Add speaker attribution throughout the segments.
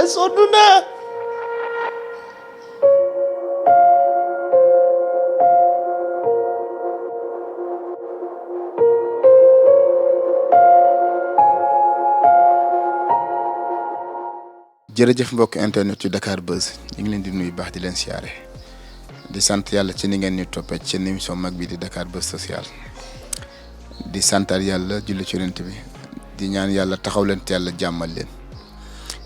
Speaker 1: sonn naa.
Speaker 2: jërëjëf mbokk internet yu Dakar Buzz ñu ngi leen di nuyu baax di leen siyaare di sant yàlla ci ni ngeen ñu toppee ci seen émission mag bi di Dakar Buzz social di santal yàlla julli ci yonent bi di ñaan yàlla taxaw leen te yàlla jàmmal leen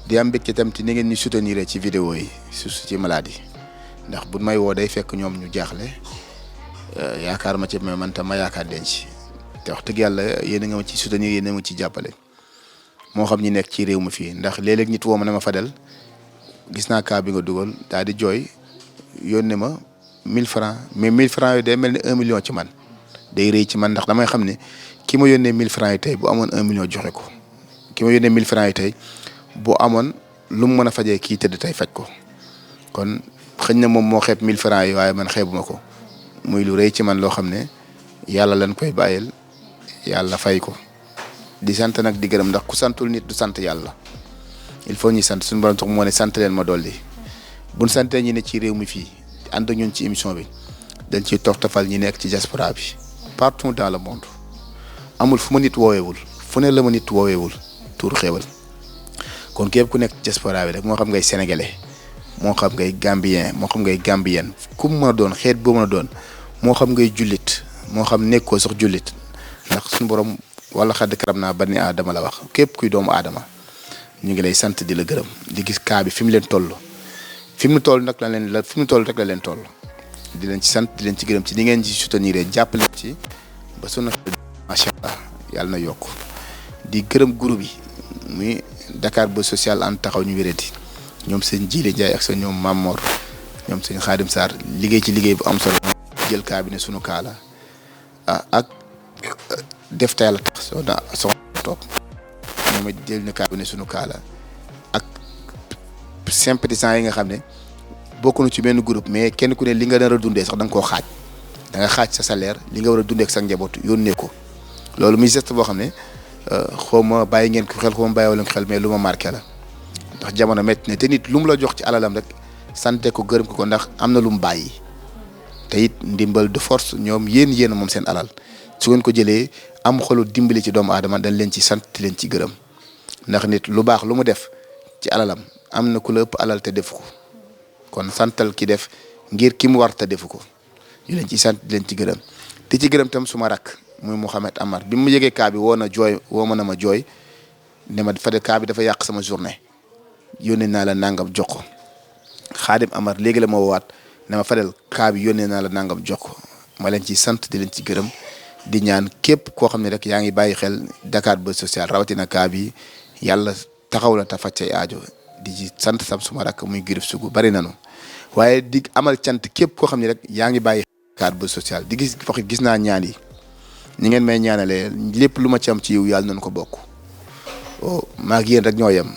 Speaker 2: di am mbégte itam ci ni ngeen ñu soutenir ci vidéo yi surtout ci maladie ndax bu may woo day fekk ñoom ñu jaaxle yaakaar ma ci mais man tam ma yaakaar leen ci te wax dëgg yàlla yéen a nga ma ci soutenir yéen a ma ci jàppale. moo xam ñi nekk ci réew mi fii ndax léeg-léeg nit woo ma ne ma Fadel gis naa cas bi nga dugal daal di jooy yónnee ma 1000 francs mais 1000 francs yooyu day mel ni 1 million ci man day rëy ci man ndax damay xam ne ki ma yónnee 1000 francs yi tey bu amoon 1 million joxe ko ki ma yónnee 1000 francs yi tey bu amoon lu mu mën a fajee kii tëdd tey faj ko kon xëñ na moom moo xeeb 1000 francs yi waaye man xeebuma ko muy lu rëy ci man loo xam ne yàlla lañ koy bàyyil yàlla fay ko. di sant nag di gërëm ndax ku santul nit du sant yàlla il faut ñuy sant suñu borom tax moo ne sant leen ma dolli buñ santee ñi ne ci réew mi fii ànd ak ñun ci émission bi dañ ciy toftafal ñi nekk ci diaspora bi partout dans le monde amul fu ma nit wooweewul fu ne la ma nit wooweewul tuur xéewal kon képp ku nekk ci diaspora bi rek moo xam ngay sénégalais moo xam ngay gambien moo xam ngay gambienne ku mu mën a doon xeet boo mën a doon moo xam ngay jullit moo xam nekkoo sax jullit ndax suñu borom wala xadd karam naa bani aadama la wax képp kuy doomu aadama ñu ngi lay sant di la gërëm di gis kaa bi fi mu leen toll fi mu toll nag fi mu toll rek la leen toll di leen ci sant di leen ci gërëm ci ni ngeen ci soutenir jàppale ci ba sunu macha allah yàlla na yokk di gërëm groupe yi muy Dakar Buzz social ànd taxaw ñu wérati ñoom seen Jili Ndiaye ak seen ñoom Mamor ñoom seen Xaadim Sarr liggéey ci liggéey bu am solo jël kaa bi ne sunu kaa la ak. def te yàlla tax soxna toog moom it jël na kaa bi ne sunu kaa la ak sympathisants yi nga xam ne bokkuñu ci benn groupe mais kenn ku ne li nga nar a dundee sax da nga koo xaaj da nga xaaj sa salaire li nga war a dundee ak sa njaboot yónnee ko loolu muy geste boo xam ne xaw ma bàyyi ngeen ko xel xaw ma bàyyi wala ko xel mais lu ma marqué la ndax jamono métti ne te nit lu mu la jox ci alalam rek sante ko gërëm ko ndax am na lu mu bàyyi te it ndimbal de force ñoom yéen moom seen alal su ngeen ko jëlee am xolu dimbali ci doomu aadama dañ leen ci sant di leen ci gërëm ndax nit lu baax lu mu def ci alalam am na ku la ëpp alal te defu ko kon santal ki def ngir ki mu war te defu ko ñu leen ci sant di leen ci gërëm te ci gërëm tam suma rakk muy Mouhamed Amar bi mu yëgee kaa bi woo na ma jooy ne ma Fadel kaa bi dafa yàq sama journée yónnee naa la nangam jox ko Xaadim Amar léegi la ma woowaat ne ma Fadel kaa bi yónnee naa la nangam jox ko ma leen ci sant di leen ci gërëm. di ñaan képp koo xam ne rek yaa ngi bàyyi xel Dakar Buzz social rawatina kaa bi yàlla taxaw la ta faj say aajo di ci sant sam suma rakk muy Girif Sugu bari nanu waaye di amal cant képp koo xam ne rek yaa ngi bàyyi Dakar Buzz social di gis naa ñaan yi ñi ngeen may ñaanalee lépp lu ma ci am ci yiw yàlla nañu ko bokk maa ngi yéen rek ñoo yem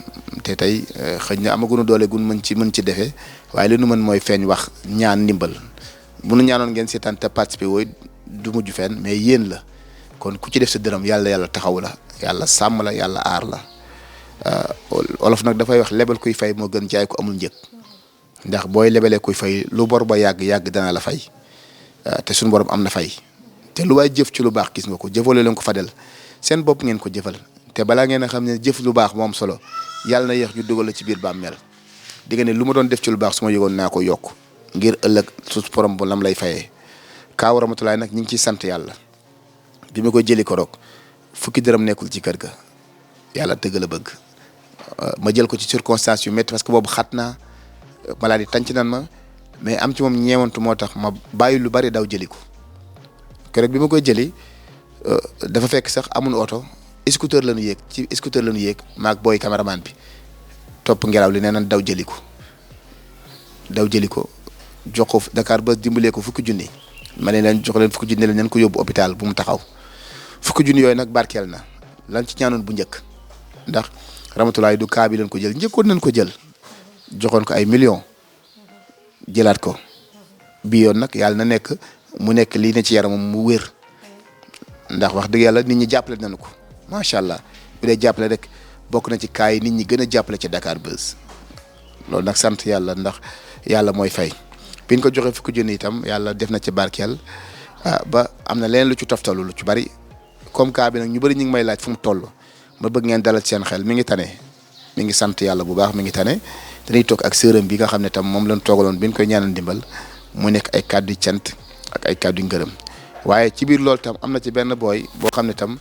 Speaker 2: te tey xëy na amaguñu doole gun mën ci defee waaye li nu mën mooy feeñ wax ñaan ndimbal bu nu ñaanoon ngeen seetaan te participer wooy du mujj fenn mais yéen la kon ku ci def sa dërëm yàlla taxaw la yàlla sàmm la yàlla aar la olof nag dafay wax lebal kuy fay moo gën jaay ko amul njëg ndax booy lebalee kuy fay lu bor ba yàgg dana la fay te suñu borom am na fay te lu waay jëf ci lu baax gis nga ko jëfale leen ko Fadel seen bopp ngeen ko jëfal te balaa ngeen a xam ne jëf lu baax moom solo yàlla na yéex ñu dugal la ci biir bàmmeel di nga ne lu ma doon def ci lu baax su ma yëgoon naa ko yokk ngir ëllëg su borom bu lam lay fayee. Kaaw Ramatulaay nag ñu ngi ciy sant yàlla bi ma koy jëli ko roog fukki dërëm nekkul ci kër ga yàlla tëgg la bëgg ma jël ko ci circonstance yu métti parce que boobu xat naa maladie tànc nan ma mais am ci moom ñeewantu moo tax ma bàyyi lu bari daw jëli ko keroog bi ma koy jëli dafa fekk sax amul oto scooter la ñu yéeg ci scooter la ñu yéeg maag booy caméraman bi topp ngelaw li nee nañ daw jëli ko jox ko Dakar Buzz dimbalee ko fukki junni. ma ne leen jox leen fukki junni leen ko yóbbu hôpital bu mu taxaw fukki junni yooyu nag barkeel na lan ci ñaanoon bu njëkk ndax Ramatulaay du kaa bi leen ko jël njëkkoon nañ ko jël joxoon ko ay millions jëlaat ko bii yoon nag yàlla na nekk mu nekk lii ne ci yaramam mu wér ndax wax dëgg yàlla nit ñi jàppale nañu ko macha allah bu dee jàppale rek bokk na ci kaa yi nit ñi gën a jàppale ci Dakar Buzz loolu nag sant yàlla ndax yàlla mooy fay bi ñu ko joxee fukki junni itam yàlla def na ci barkeel ba am na leneen lu ci toftalu lu ci bari comme cas bi nag ñu bari ñu ngi may laaj fu mu toll ma bëgg ngeen dalal seen xel mi ngi tane mi ngi sant yàlla bu baax mi ngi tane dañuy toog ak sërëm bi nga xam ne tam moom lañ toogaloon bi ñu koy ñaanal ndimbal mu nekk ay kàddu cant ak ay kàddu ngërëm waaye ci biir loolu tam am na ci benn booy boo xam ne tam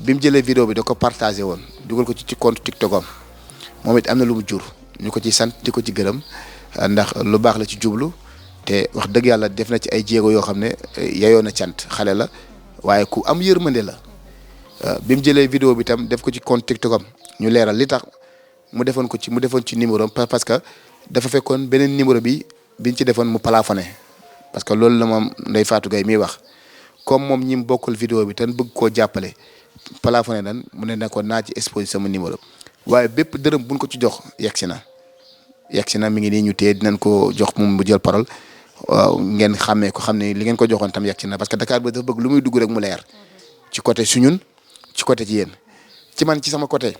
Speaker 2: bi mu jëlee vidéo bi da ko partagé woon dugal ko ci compte TikTok am moom it am na lu mu jur ñu ko ci sant di ko ci gërëm ndax lu baax la ci jublu te wax dëgg yàlla def na ci ay jéego yoo xam ne yayoo na cant xale la waaye ku am yërmande la bi mu jëlee vidéo bi tam def ko ci compte TikTok am ñu leeral li tax mu defoon ci numéro am parce que dafa fekkoon beneen numéro bi biñ ci defoon mu plafonné parce que loolu la moom Ndeye Fatou Gueye miy wax comme moom ñi mu bokkul vidéo bi tan bëgg koo jàppale plafonné nan mu ne nekkoon naa ci exposé sama numéro waaye bépp dërëm buñ ko ci jox yegsi na mi ngi nii ñu téye dinañ ko jox moom bu jël parole waaw ngeen xàmmee ko xam ne li ngeen ko joxoon tam yegsi na parce que Dakar Buzz dafa bëgg lu muy dugg rek mu leer ci côté suñun ci côté ci yéen ci man ci sama côté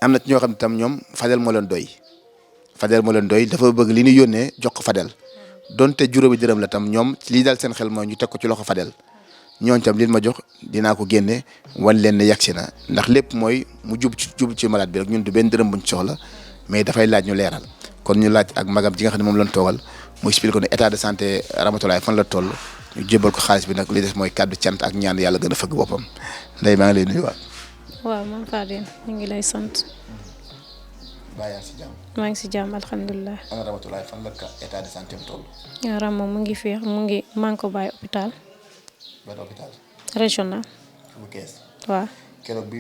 Speaker 2: am na ci ñoo xam ne tam ñoom Fadel moo leen doy dafa bëgg li ñu yónnee jox ko Fadel donte juróomi dërëm la tam ñoom lii daal seen xel mooy ñu teg ko ci loxo Fadel ñooñ tam li ma jox dinaa ko génne wan leen ne yegsi na ndax lépp mooy mu jub ci malade bi rek ñun du benn dërëm buñ soxla mais dafay laaj ñu leeral kon ñu laaj ak magam ji nga xam ne moom lañ toogal mu expliqué ko ne état de santé Ramatoulaye fan la toll ñu jébal ko xaalis bi nag li des mooy kàddu cant ak ñaan yàlla gën a fëgg boppam Ndeye maa ngi lay nuyuwaat.
Speaker 1: waaw man Fadel ñu ngi lay sant.
Speaker 2: yaa ngi si jàmm.
Speaker 1: maa ngi si jàmm alhamdulilah.
Speaker 2: ana Ramatoulaye fan la état de santé am toll.
Speaker 1: Rama mu ngi féex maa ngi ko bàyyi hôpital.
Speaker 2: ban hôpital.
Speaker 1: régional.
Speaker 2: bu Kees.
Speaker 1: waaw.
Speaker 2: keroog bi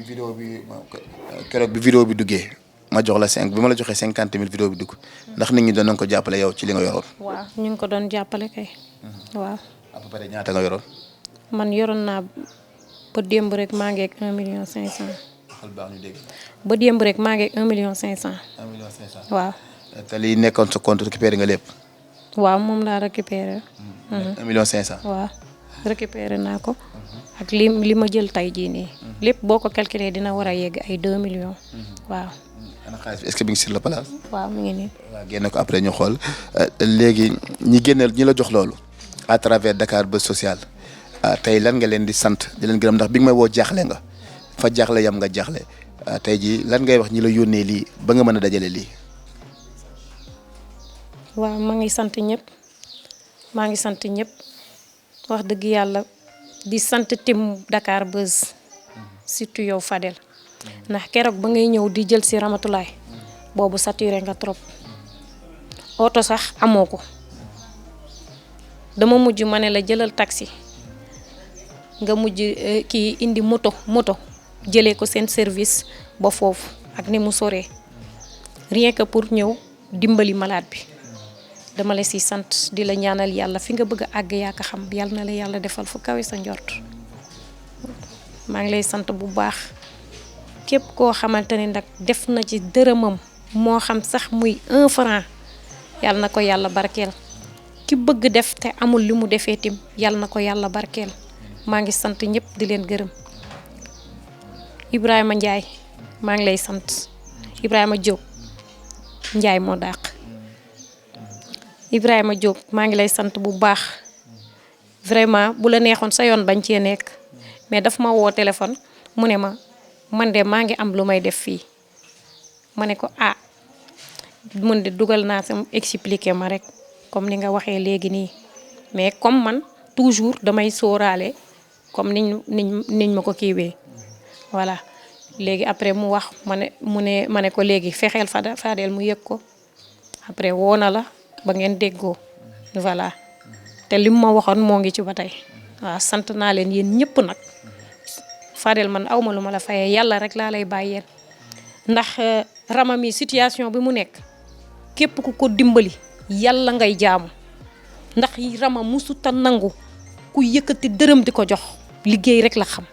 Speaker 2: vidéo bi duggee ma jox la bi ma la joxee 50 000 vidéo bi dugg ndax nit ñi doon nañ ko jàppale yow ci li nga yoroon.
Speaker 1: waaw ñu ngi ko doon jàppale kay. waaw.
Speaker 2: à peu près ñaata nga yoroon.
Speaker 1: man yoroon naa ba démb rek maa ngi ak 1,5 million.
Speaker 2: xel baax ñu dégg.
Speaker 1: ba démb rek maa ngi ak 1,5 million.
Speaker 2: 1,5 million.
Speaker 1: waaw.
Speaker 2: te li nekkoon sa compte récupéré nga lépp.
Speaker 1: waaw moom laa récupéré.
Speaker 2: 1,5 million.
Speaker 1: waaw récupéré naa ko. ak li ma jël tey jii nii. lépp boo ko calculé dina war a yegg ay 2 millions. waaw.
Speaker 2: ana xaalis bi est-ce que mi ngi sur la place.
Speaker 1: waaw mi ngi nii.
Speaker 2: waaw génne ko après ñu xool léegi ñi la jox loolu à travers Dakar Buzz Social tey lan nga leen di sant di leen gërëm ndax bi nga may woo jaaxle nga fa jaaxle yam nga jaaxle tey jii lan ngay wax ñi la yónnee lii ba nga mën a dajale lii.
Speaker 1: waaw maa ngi sant ñëpp wax dëgg yàlla di sant tim Dakar Buzz surtout yow Fadel ndax keroog ba ngay ñëw di jël si Ramatoulaye boobu saturé nga trop oto sax amoo ko dama mujj ma ne la jëlal taxi nga mujj kii indi moto jëlee ko seen service ba foofu ak ni mu soree rien que pour ñëw dimbali malade bi dama la si sant di la ñaanal yàlla fi nga bëgg a àgg yaa ko xam yàlla na la yàlla defal fu kawe sa njort maa ngi lay sant bu baax képp koo xamante ne nag def na ci dërëmam moo xam sax muy 1 franc yàlla na ko yàlla barkeel ki bëgg def te amul li mu defee tim yàlla na ko yàlla barkeel maa ngi sant ñëpp di leen gërëm Ibrahima Ndiaye maa ngi lay sant Ibrahima Diop Ndiaye moo dàq Ibrahima Diop maa ngi lay sant bu baax vraiment bu la neexoon sa yoon bañ cee nekk mais daf ma woo téléphone mu ne ma man de maa ngi am lu may def fii ma ne ko mun de dugal naa sam expliquer ma rek comme ni nga waxee léegi nii mais comme man toujours damay sóoraale comme niñ ma ko kiiwee voilà léegi après mu wax ma ne ko léegi fexeel Fadel mu yëg ko après woo na la ba ngeen déggoo voilà te lim ma waxoon moo ngi ci ba tey waaw sant naa leen yéen ñëpp nag Fadel man awma lu ma la fayee yàlla rek laa lay bàyyeel ndax Rama mi situation bi mu nekk képp ku ko dimbali yàlla ngay jaamu ndax Rama musuta nangu ku yëkkati dërëm di ko jox liggéey rek la xam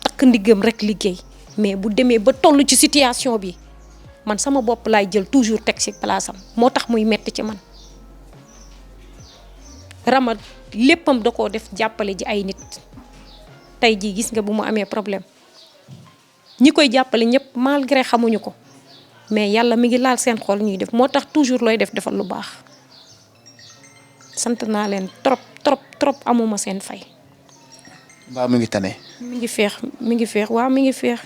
Speaker 1: takk ndiggam rek liggéey mais bu demee ba toll ci situation bi man sama bopp laay jël toujours teg ci place am moo tax muy metti ci man Rama léppam da koo def jàppale ji ay nit tey jii gis nga bu mu amee problème ñi koy jàppale ñëpp malgré xamuñu ko mais yàlla mi ngi laal seen xol ñuy def moo tax toujours looy def defal lu baax sant naa leen trop trop trop amuma seen fay.
Speaker 2: mbaa mi ngi tane.
Speaker 1: mi ngi feex waaw mi ngi feex.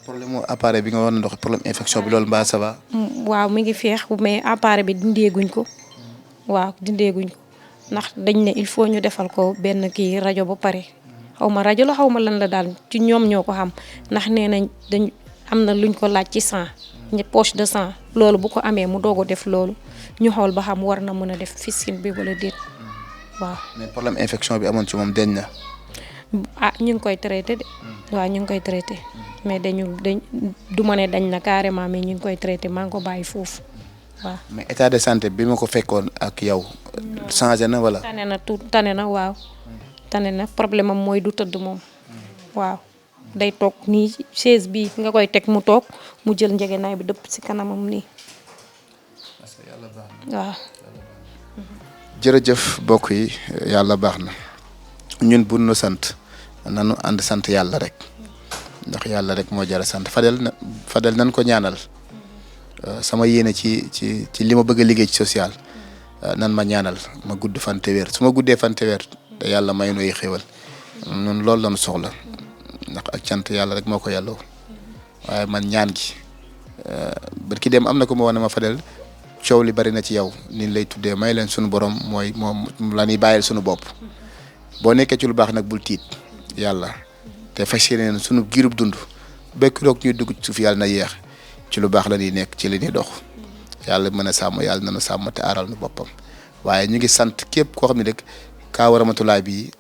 Speaker 2: problème mu appareil bi nga war na dox problème infection bi loolu mbaa ça va.
Speaker 1: waaw mi ngi feex mais appareil bi dindeeguñ ko waaw dindeeguñ ko ndax dañ ne il faut ñu defal ko benn kii rajo ba pare xaw ma rajo la xaw ma lan la daal ci ñoom ñoo ko xam ndax nee nañ dañ am na luñ ko laaj ci sang poche de sang loolu bu ko amee mu doog a def loolu ñu xool ba xam war na mën a def fistule bi wala déet waaw.
Speaker 2: mais problème infection bi amoon ci moom deñ na.
Speaker 1: ah ñu ngi koy traité de waaw ñu ngi koy traité mais dañ du ma ne dañ na carrément mais ñu ngi koy traité maa ngi ko bàyyi foofu waaw.
Speaker 2: mais état de santé bi ma ko fekkoon ak yow. changé na wala.
Speaker 1: tane na waaw. tane na problème am mooy du tëdd moom. waaw day toog nii chaise bi nga koy teg mu toog mu jël njëgënaay bi dëpp ci kanamam nii. waaw.
Speaker 2: jërëjëf mbokk yi yàlla baax na ñun bu nu sant nanu ànd sant yàlla rek ndax yàlla rek moo jar a sant Fadel nan ko ñaanal sama yéene ci li ma bëgg a liggéey ci social nan ma ñaanal ma gudd fan te wér su ma guddee fan te wér te yàlla may nuy xéwal ñun loolu lañu soxla ndax ak cant yàlla rek moo ko yàlloo waaye man ñaan gi barki dem am na ko ma wax ne ma Fadel coow li bari na ci yow ni lay tuddee may leen sunu borom mooy moom la ñuy bàyyil sunu bopp boo nekkee ci lu baax nag bul tiit yàlla te fas yéeneen sunu giirub dund bekk roog ñuy dugg ci suuf yàlla na yeex ci lu baax la ñuy nekk ci li ñuy dox yàlla mën a sàmm yàlla na nu sàmm te aaral nu boppam waaye ñu ngi sant képp koo xam ne rek Kaaw Rahmatoulaye bi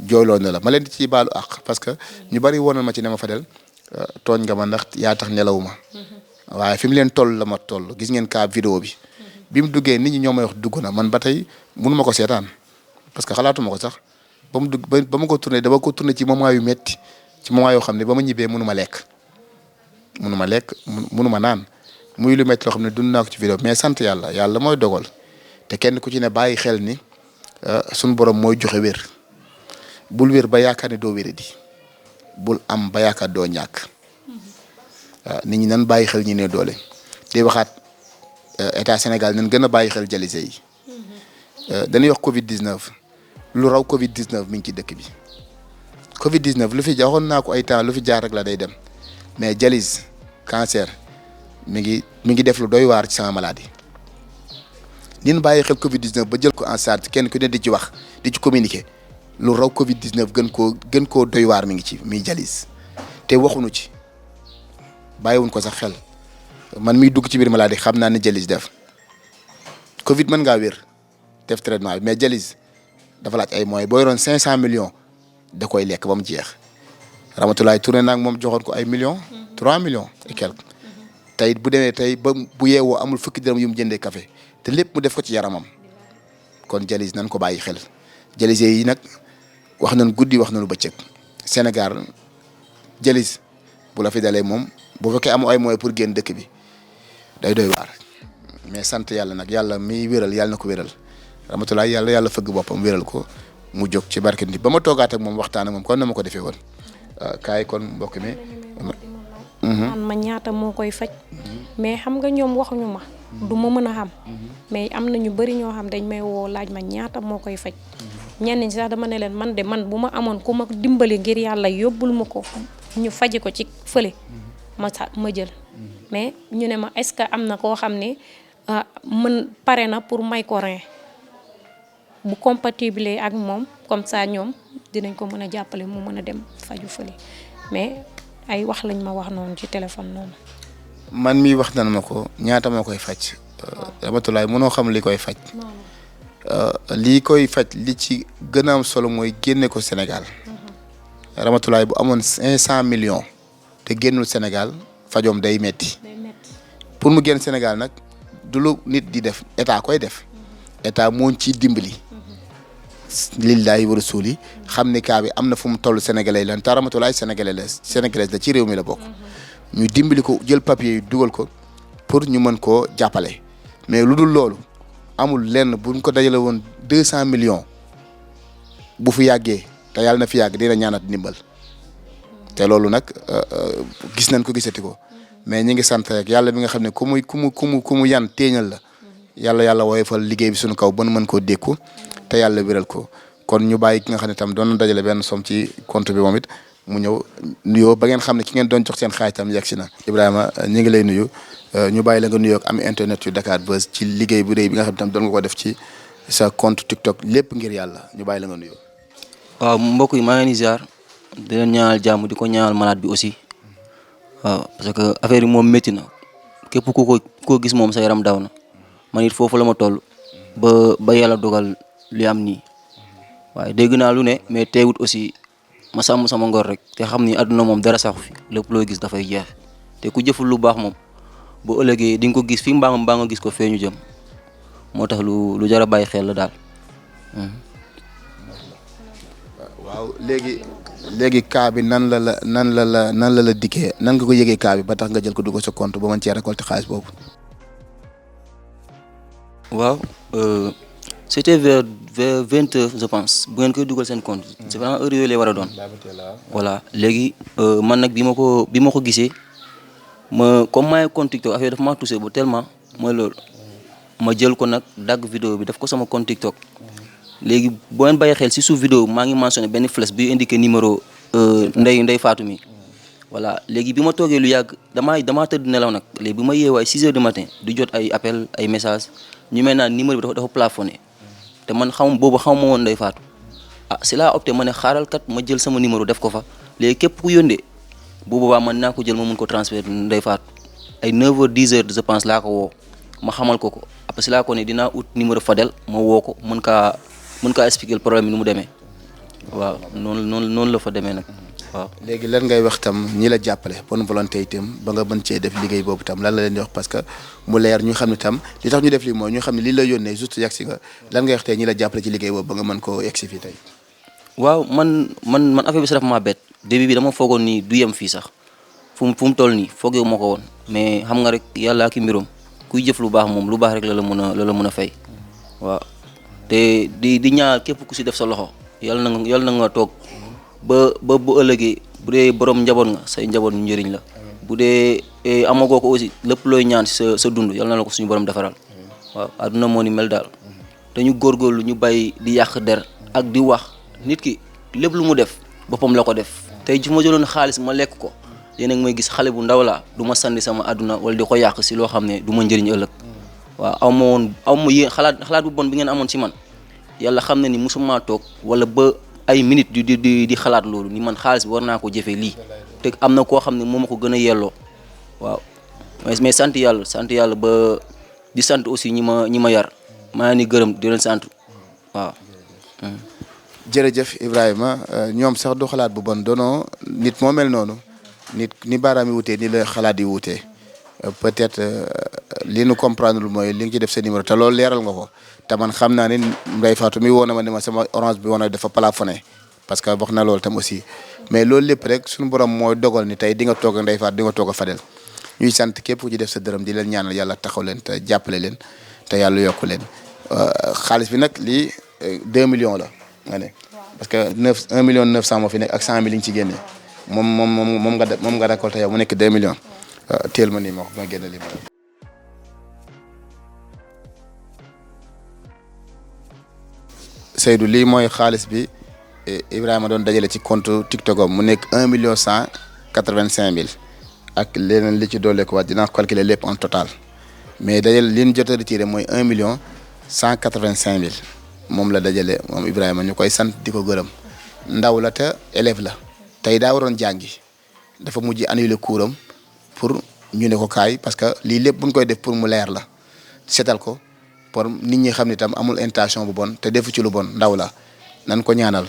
Speaker 2: jooyloo na la ma leen di ci baalu àq parce que ñu bari woon na ma ci ne ma Fadel tooñ nga ma ndax yaa tax nelawuma waaye fi mu leen toll la ma toll gis ngeen kaa vidéo bi mu duggee nit ñi ñoo may wax dugg na man ba tey mënu ma ko seetaan parce que xalaatuma ko sax ba mu dugg ba ma ko tourné dama ko tourné ci moment yu metti ci moment yoo xam ne ba ma ñibbee mënu ma lekk mënu ma naan muy lu metti loo xam ne dund naa ko ci vidéo mais sant yàlla mooy dogal te kenn ku ci ne bàyyi xel ni suñu borom mooy joxe wér bul wér ba yaakaar ne doo wéradi bul am ba yaakaar doo ñàkk waaw nit ñi nan bàyyi xel ñi ne doole di waxaat état Sénégal nan gën a bàyyi xel dialysé yi dañuy wax Covid 19 lu raw Covid 19 mi ngi ci dëkk bi Covid 19 lu fi joxoon naa ko ay temps lu fi jaar rek la day dem mais dialyse cancer mi ngi def lu doy waar ci sama maladie nin bàyyi xel Covid 19 ba jël ko en charge kenn ku ne di ci wax di ci communiquer lu raw Covid 19 gën koo doy waar mi ngi ci muy dialyse te waxuñu ci. bàyyiwuñ ko sax xel man miy dugg ci biir maladie xam naa ne dialyse def Covid mën ngaa wér def traitement bi mais dialyse dafa laaj ay moyens boo yoroon 500 millions da koy lekk ba mu jeex Rahmatoulaye tourné naag moom joxoon ko ay millions 3 millions et quelque tey bu demee tey ba bu yeewoo amul fukki dërëm yu mu jëndee café te lépp mu def ko ci yaramam kon dialyse nan ko bàyyi xel dialyse yi nag wax nañ guddi wax nañu bëccëg Sénégal dialyse bu la fi dalee moom bu fekkee amoo ay moyens pour génn dëkk bi day doy waar mais sant yàlla nag yàlla miy wéral yàlla na ko wéral Rahmatoulaye yàlla fëgg boppam wéral ko mu jóg ci barke nit ba ma toogaat ak moom waxtaan ak moom kon na ma ko defee woon kaay kon mbokk mi.
Speaker 1: man ma ñaata moo koy faj. mais xam nga ñoom waxuñu ma. du ma mën a xam. mais am na ñu bari ñoo xam dañ may woo laaj ma ñaata moo koy faj. ñenn ñi sax dama ne leen man bu ma amoon ku ma dimbali ngir yàlla yóbbul ma ko ñu faji ko ci fële. ma jël mais ñu ne ma est-ce que am na koo xam ne pare na pour may ko rein bu compatible ak moom comme ça ñoom dinañ ko mën a jàppale mu mën a dem faju fële mais ay wax lañ ma wax noonu ci téléphone noonu.
Speaker 2: man mii wax nan ma ko ñaata moo koy faj. Rahmatoulaye mënoo xam li koy faj. lii koy faj li ci gën a am solo mooy génne ko Sénégal. Rahmatoulaye bu amoon 500 millions. te génnul Sénégal fajoom day metti pour mu génn Sénégal nag du lu nit di def état koy def état moo ciy dimbali. lillahi wa rasuli xam ne kaa bi am na fu mu toll sénégalais lan te Rahmatoulaye sénégalais la ci réew mi la bokk. ñu dimbali ko jël papier yi dugal ko pour ñu mën koo jàppale mais lu dul loolu amul lenn buñ ko dajale woon 200 millions bu fi yàggee te yàlla na fi yàgg dina ñaanat ndimbal. te loolu nag gis nañ ko gisati ko mais ñi ngi sant rek yàlla bi nga xam ne ku mu yan téeñal la yàlla woyofal liggéey bi suñu kaw ba nu mën koo dékku te yàlla wéral ko kon ñu bàyyi ki nga xam ne tam doon na dajale benn somme ci compte bi moom it mu ñëw nuyoo ba ngeen xam ne ki ngeen doon jox seen xaaj tam yegg si na. Ibrahima ñu ngi lay nuyu ñu bàyyi la nga nuyoo ak am internet yu Dakar Buzz ci liggéey bu rëy bi nga xam ne tam doon nga ko def ci sa compte TikTok lépp ngir yàlla ñu bàyyi la nga nuyoo.
Speaker 3: waaw mbokk yi maa ngi leen di ziar di leen ñaanal jàmm di ko ñaanal malade bi aussi waaw parce que affaire yi moom métti na képp ko gis moom sa yaram daw na man it foofu la ma toll ba yàlla dogal li am nii waaye dégg naa lu ne mais teewut aussi ma sàmm sama ngor rek te xam ni àdduna moom dara saxu fi lépp loo gis dafay jeex te ku jëful lu baax moom bu ëllëgee di nga ko gis fi mbaa nga gis ko fee ñu jëm moo tax lu jar a bàyyi xel la daal.
Speaker 2: waaw léegi cas bi nan la la dikkee nan nga ko yëgee cas bi ba tax nga jël ko dugg sa compte ba mën cee récolter xaalis boobu.
Speaker 3: waaw c'était vers 20 heures je pense bu ngeen koy dugal seen compte c'est vraiment heure yooyu lay war a doon. voilà léegi man nag bi ma ko gisee comme maay compte TikTok affaire dafa maa touché ba tellement mooy loolu ma jël ko nag dagg vidéo bi def ko sama compte TikTok. léegi boo leen bàyyi xel si suuf vidéo maa ngi mentionné benn flèche bi indiqué numéro Ndeye Fatou mi voilà léegi bi ma toogee lu yàgg damaa tëdd nelaw nag léegi bi ma yeewoo ay 6 heures du matin di jot ay appel ay message ñu mel naa numéro bi dafa plafonné te man boobu xamuma woon Ndeye Fatou si laa opté ma ne xaaral kat ma jël sama numéro def ko fa léegi képp ku yóndee bu boobaa man naa ko jël ma mun ko transfert Ndeye Fatou ay 9 heures 10 heures je pense laa ko woo ma xamal ko après si laa ko ne dinaa ut numéro Fadel ma woo ko mën kaa expliquer problème bi nu mu demee waaw noonu la fa demee nag waaw.
Speaker 2: léegi lan ngay wax tam ñi la jàppale bonne volonté itam ba nga mën cee def liggéey boobu tam lan la leen di wax parce que mu leer ñu xam ne tam li tax ñu def lii mooy ñu xam ne lii la yónnee juste yegg si nga lan ngay wax tey ñi la jàppale ci liggéey boobu ba nga mën koo yegg si fii tey.
Speaker 3: waaw man affaire bi sax dafa maa bett début bi dama foogoon nii du yem fii sax fu mu toll nii foogeewu ma ko woon mais xam nga rek yàlla ki mbirum kuy jëf lu baax moom lu baax rek la la mën a fay waaw. te di ñaar képp ku si def sa loxo yàlla na nga toog ba bu ëllëgee bu dee borom njaboot nga say njaboot ñu njëriñ la bu dee amagoo ko aussi lépp looy ñaan si sa dund yàlla na la ko suñu borom defaral waaw àdduna moo ni mel daal dañu góorgóorlu ñu bàyyi di yàq der ak di wax nit ki lépp lu mu def boppam la ko def tey ji ma jëloon xaalis ma lekk ko yéen a ngi may gis xale bu ndaw laa du ma sànni sama àdduna wala di ko yàq si loo xam ne du ma njëriñ ëllëg waaw aw ma yéen xalaat bu bon bi ngeen amoon ci man yàlla xam na ni musuma toog wala ba ay minutes di xalaat loolu ni man xaalis bi war naa ko jëfee lii te am na koo xam ne moo ma ko gën a yelloo waaw mais sant yàlla ba di sant aussi ñi ma yar maa ngi gërëm di leen sant waaw.
Speaker 2: jërëjëf Ibrahima ñoom sax du xalaat bu bon doonoo nit moo mel noonu nit ni baaraam yi wutee ni la xalaat yi wutee peut-être li nu comprendre lu mooy li nga ci def sa numéro te loolu leeral nga ko te man xam naa ne Ndeye Fatou mi woon na ma ne ma sama orange bi woon na dafa plafonné parce que wax na loolu tam aussi mais loolu lépp rek suñu borom mooy dogal ni tey di nga toog ak Ndeye Fatou di nga toog a Fadel ñuy sant képp ku ci def sa dërëm di leen ñaanal yàlla taxaw leen te jàppale leen te yàlla yokku leen xaalis bi nag lii 2 millions la nga ne parce que 1 million 900 moo fi nekk ak 100 000 li ñu ci génnee moom nga récolté yow mu nekk 2 millions teel ma nii ma génne lii ma Seydou lii mooy xaalis bi Ibrahima doon dajale ci compte TikTok am mu nekk 1 million 185 000 ak leneen li ci doole ko waat dinaa calculer lépp en total mais dajale li ñu jot a retiré mooy 1 million 185 000 moom la dajale moom Ibrahima ñu koy sant di ko gërëm ndaw la te élève la tey daa waroon jàngi dafa mujj annuler cours am pour ñu ne ko kaay parce que lii lépp buñ koy def pour mu leer la setal ko pour nit ñi xam ne tam amul intention bu bon te defu ci lu bon ndaw la nan ko ñaanal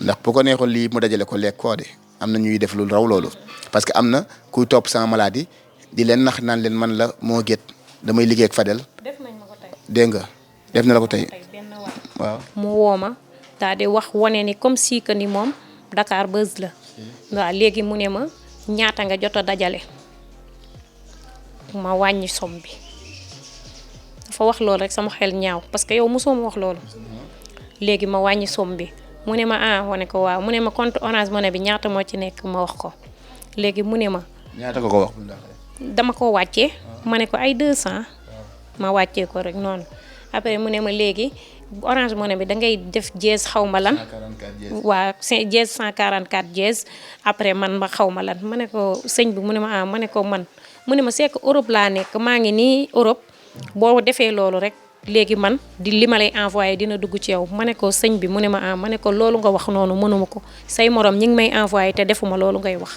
Speaker 2: ndax bu ko neexoon lii mu dajale ko lekk koo de am na ñuy def lu raw loolu parce que am na kuy topp sama maladie di leen nax naan leen man la moo gét damay liggéey ak Fadel.
Speaker 1: def nañ ma ko tey.
Speaker 2: dégg nga def na la ko tey. waaw
Speaker 1: mu woo ma daal di wax wane ni comme si que ni moom Dakar Buzz la. waaw léegi mu ne ma ñaata nga jot a dajale ma wàññi somme bi dafa wax loolu rek sama xel ñaaw parce que yow mosoo ma wax loolu léegi ma wàññi somme bi mu ne ma wane ko waaw mu ne ma compte Orange Money bi ñaata moo ci nekk ma wax ko léegi mu ne ma.
Speaker 2: ñaata nga ko wax.
Speaker 1: dama ko wàccee ma ne ko ay 200 ma wàccee ko rek noonu après mu ne ma léegi Orange Money bi da ngay def dièse xaw ma lan.
Speaker 2: 144
Speaker 1: waa dièse 144 dièse après man ma xaw ma lan ma ne ko sëñ bi mu ne ma ma ne ko man mu ne ma c'est que Europe laa nekk maa ngi nii Europe boo defee loolu rek léegi man di li ma lay envoyé dina dugg ci yow ma ne ko sëñ bi mu ne ma ma ne ko loolu nga wax noonu mënuma ko say morom ñi ngi may envoyé te defuma loolu ngay wax.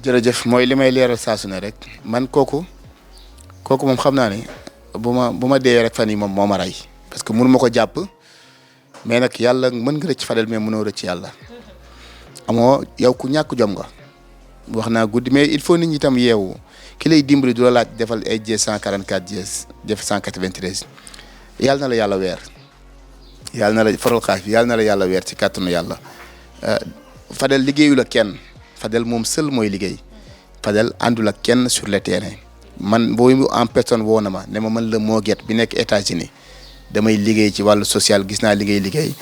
Speaker 2: jërëjëf mooy li may leeral saa su ne rek man kooku moom xam naa ne bu ma deewee rek fan yi moom moo ma rey parce que mënu ma ko jàpp mais nag yàlla mën nga rëcc Fadel mais mënoo rëcc yàlla amoo yow ku ñàkk jom nga wax naa guddi mais il faut nit ñi tam yeewu ki lay dimbali du la laaj defal ay dièse 144 dièse def 193 yàlla na la yàlla weer yàlla na la faral xaaf yàlla na la yàlla weer ci kàttanu yàlla Fadel liggéeyu la kenn Fadel moom seul mooy liggéey Fadel àndul ak kenn sur le terrain man booy en personne woo na ma ne ma mën la moo get bi nekk États-Unis damay liggéey ci wàllu social gis naa liggéey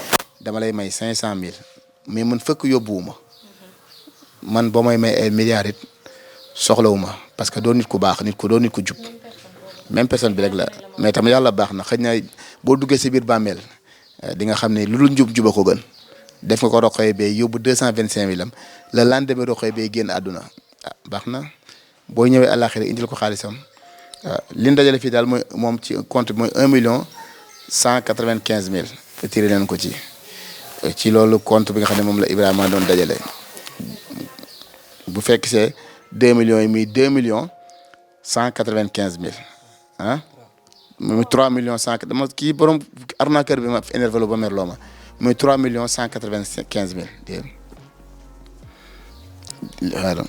Speaker 2: dama lay may 500000 mais man fëkk yóbbuwuma man boo may ay milliards it soxlawuma parce que doo nit ku baax doo nit ku jub même personne bi rek la mais tam yàlla baax na xëy na boo duggee si biir bàmmeel di nga xam ne lu dul juba ko gën def nga ko roqoy bay yóbbu 225000 am le lendemain roqoy bay génn àdduna baax na boo ñëwee àllaaxira indil ko xaalisam li ñu dajale fii daal mooy moom ci compte mooy 1,195,000 retiré leen ko ci loolu compte bi nga xam ne moom la Ibrahima doon dajale bu fekk see 2 millions yi muy 2,195,000 muy 3 millions 100 dama kii borom arnaqueur bi ma énervé ba merloo ma muy 3,195,000 dégg nga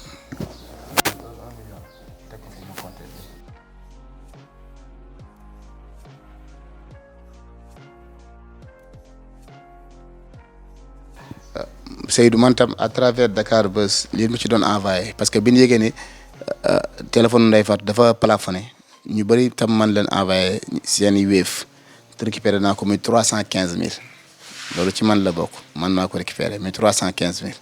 Speaker 2: Seydou man tam à travers Dakar Buzz lii mu ci doon envoyé parce que bi ñu yëgee ne téléphone Ndeye Fatou dafa plafonné ñu bëri tam man leen envoyé seen i Wave te récupéré naa ko muy 315,000 loolu ci man la bokk man maa ko récupéré muy 315,000.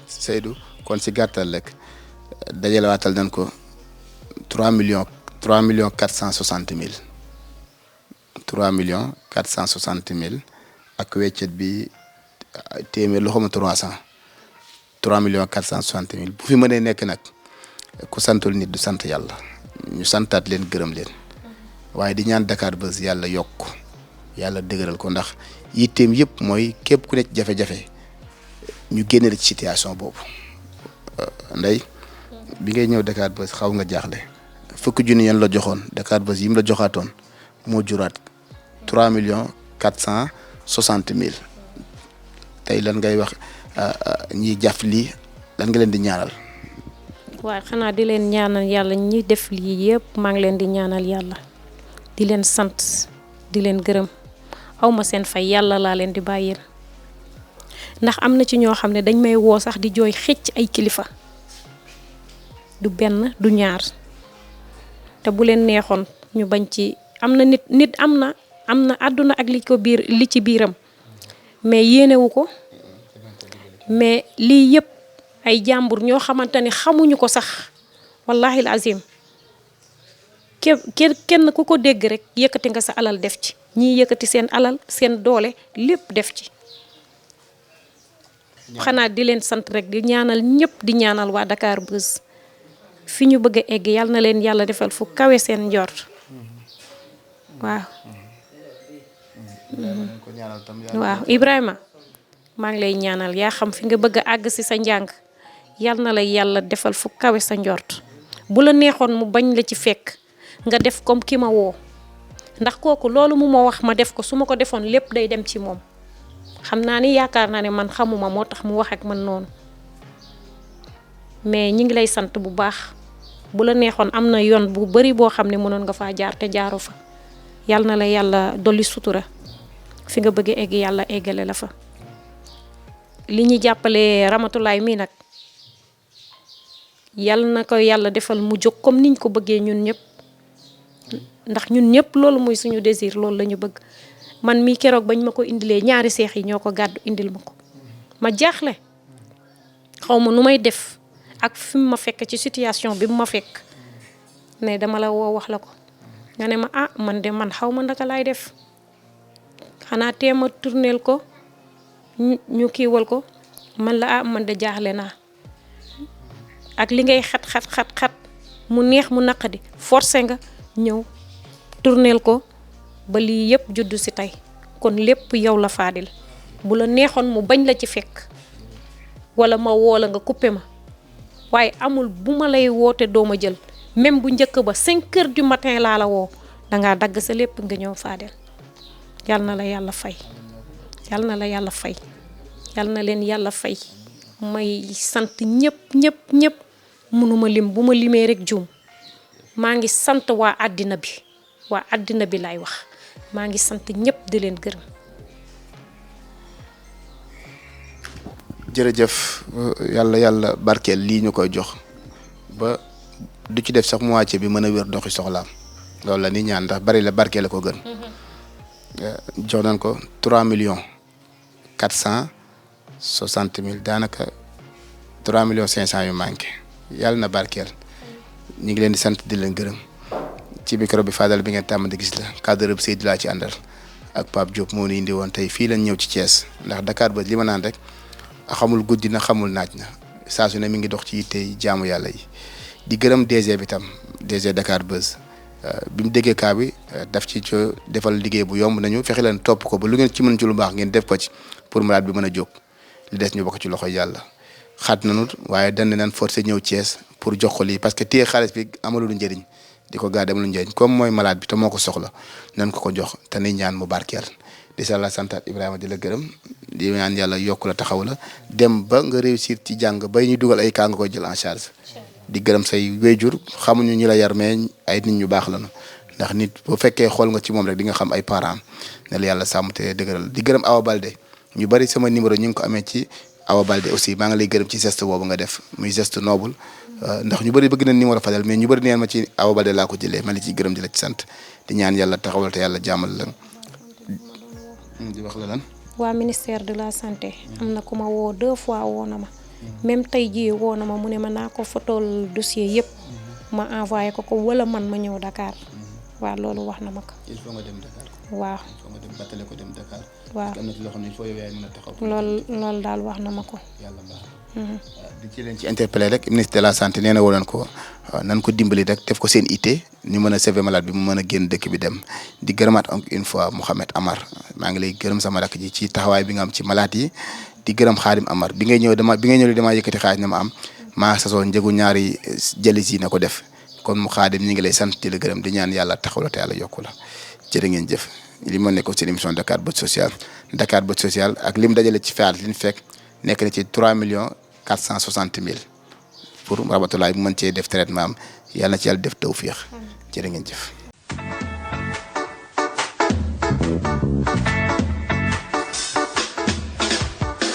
Speaker 2: Seydou kon si gàttal rek dajale waatal nañ ko 3,460,000 3,460,000 ak weccet bi téeméer lu xama 3,460,000 bu fi mënee nekk nag ku santul nit du sant yàlla ñu santaat leen gërëm leen waaye di ñaan Dakar Buzz yàlla yokk yàlla dëgëral ko ndax yitteem yëpp mooy képp ku nekk jafe-jafe ñu génne ci situation boobu Ndeye bi ngay ñëw Dakar Buzz xaw nga jaaxle fukki junni yeen la joxoon Dakar Buzz yi mu la joxaatoon moo juraat 3,460,000 tey lan ngay wax ñiy jàpp lii lan nga leen di ñaanal.
Speaker 1: waaw xanaa di leen ñaanal yàlla ñi def lii yëpp maa ngi leen di ñaanal yàlla di leen sant di leen gërëm awma seen fay yàlla laa leen di bàyyil ndax am na ci ñoo xam ne dañ may woo sax di jooy xëcc ay kilifa du benn du ñaar te bu leen neexoon ñu bañ ci am na nit am na àdduna ak li ci biiram mais yéenewu ko mais lii yëpp ay jàmbur ñoo xamante ne xamuñu ko sax wallahi al azim kenn ku ko dégg rek yëkkati nga sa alal def ci ñii yëkkati seen alal seen doole lépp def ci xanaa di leen sant rek di ñaanal ñëpp di ñaanal waa Dakar Buzz fi ñu bëgg a egg yàlla na leen yàlla defal fu kawe seen njort waaw. waaw Ibrahima maa ngi lay ñaanal yaa xam fi nga bëgg a àgg ci sa njàng yàlla na la yàlla defal fu kawe sa njort bu la neexoon mu bañ la ci fekk nga def comme ki ma woo ndax kooku loolu mu ma wax ma def ko su ma ko defoon lépp day dem ci moom xam naa ni yaakaar naa ne man xamuma moo tax mu wax ak man noonu mais ñi ngi lay sant bu baax bu la neexoon am na yoon bu bari boo xam ne mënoon nga faa jaar te jaaro fa yal na la yàlla dolli sutura fi nga bëgg egg yàlla eggale la fa li ñu jàppale Ramatulaay mii nag yal na ko yàlla defal mu jóg comme niñ ko bëggee ñun ñëpp ndax ñun ñëpp loolu mooy suñu désir loolu la ñu bëgg man mii keroog bañ ma ko indilee ñaari seex yi ñoo ko gàddu indil ma ko ma jaaxle xaw ma nu may def ak fi mu ma fekk ci situation bi mu ma fekk ne dama la woo wax la ko nga ne ma ah man de man xaw ma ndaka laay def xanaa teema tourneel ko ñu kiiwal ko man la ah man de jaaxle naa ak li ngay xat mu neex mu naqadi forcé nga ñëw tourneel ko ba lii yëpp juddu si tey kon lépp yow la Fadel bu la neexoon mu bañ la ci fekk wala ma woo la nga coupé ma waaye amul bu ma lay woote doo ma jël même bu njëkk ba 5 heures du matin laa la woo dangaa dagg sa lépp nga ñëw Fadel yal na la yàlla fay yal na la yàlla fay yal na leen yàlla fay may sant ñëpp mënuma lim bu ma limee rek juum maa ngi sant waa àddina bi laay wax maa ngi sant ñëpp di leen gërëm.
Speaker 2: jërëjëf yàlla barkeel lii ñu koy jox ba du ci def sax moitié bi mën a wér doxi soxlaam loolu la ni ñaan ndax bari la barkeel la ko gën. jox nañ ko 3,460,000 daanaka 3,500,000 yu manqué yàlla na barkeel ñu ngi leen di sant di leen gërëm ci micro bi Fadel bi ngeen tàmm di gis la cadre bi Seydou laa ci àndal ak Pape Diop moo ñu indi woon tey fii lañ ñëw ci Thiès ndax Dakar Buzz li ma naan rek xamul guddi na xamul naaj na saa su ne mi ngi dox ci tey jaamu yàlla yi di gërëm DG bi tam DG Dakar Buzz bi mu déggee kaa bi daf ci defal liggéey bu yomb nañu fexe leen topp ko ba lu ngeen ci mën ci lu baax ngeen def ko ci pour malade bi mën a jóg li des ñu bokk ci loxo yàlla xaat nañu waaye dañ ne naan forcé ñëw Thiès pour jox ko lii parce que téye xaalis bi amalu lu njëriñ di ko gaa amalu njëriñ comme mooy malade bi te moo ko soxla nañ ko jox te ni ñaan mu barkeel di la santaat Ibrahima di la gërëm di ñaan yàlla yokku la taxaw la dem ba nga réussir ci jàng bay ñu dugal ay kaa nga koy jël en charge di gërëm say wéyjur xamuñu ñi la yar mais ay nit ñu baax lañu ndax nit bu fekkee xool nga ci moom rek di nga xam ay parents ne la yàlla sàmm te dëgëral di gërëm Awa Balde ñu bari sama numéro ñu ngi ko amee ci Awa Balde aussi maa ngi lay gërëm ci geste boobu nga def muy geste noble ndax ñu bari bëgg na numéro Fadel mais ñu bari neen ma ci Awa Balde laa ko jëlee ma la ciy gërëm di la ci sant di ñaan yàlla taxawal te yàlla jàmmal la di wax la lan.
Speaker 1: waa ministère de la santé am na ku ma woo 2 fois woo na ma même tey jii woo na ma mu ne ma naa ko fotool dossier yëpp ma envoyé ko wala man ma ñëw Dakar waaw loolu wax na ma ko.
Speaker 2: il faut nga dem Dakar.
Speaker 1: waaw
Speaker 2: il faut nga dem battale ko dem Dakar.
Speaker 1: waaw
Speaker 2: am na ci loo xam ne il faut yow yaay mën a taxaw.
Speaker 1: loolu daal wax na ma ko.
Speaker 2: yàlla baax di ci leen ci interpellé rek ministre de la santé nee na woon ko nan ko dimbali rek def ko seen ité ñu mën a sauver malade bi mu mën a génn dëkk bi dem di gërëmaat encore une fois Mouhamed Amar maa ngi lay gërëm sama rakk ji ci taxawaay bi nga am ci malade yi di gërëm Xaadim Amar bi ngay ñëw damaa yëkkati xaalis na ma am maa sasoo njëgu ñaari jëlis yi na ko def kon mu Xaadim ñu ngi lay sant di la gërëm di ñaan yàlla taxaw la te yàlla yokku la jërë ngeen jëf li ma nekkoon seen émission Dakar Buzz Social ak lim dajale ci faat li ñu fekk nekk na ci 3,460,000 pour Ramatulaay bu mën cee def traitement am yàlla na ci yàlla def tawfiix jërë ngeen jëf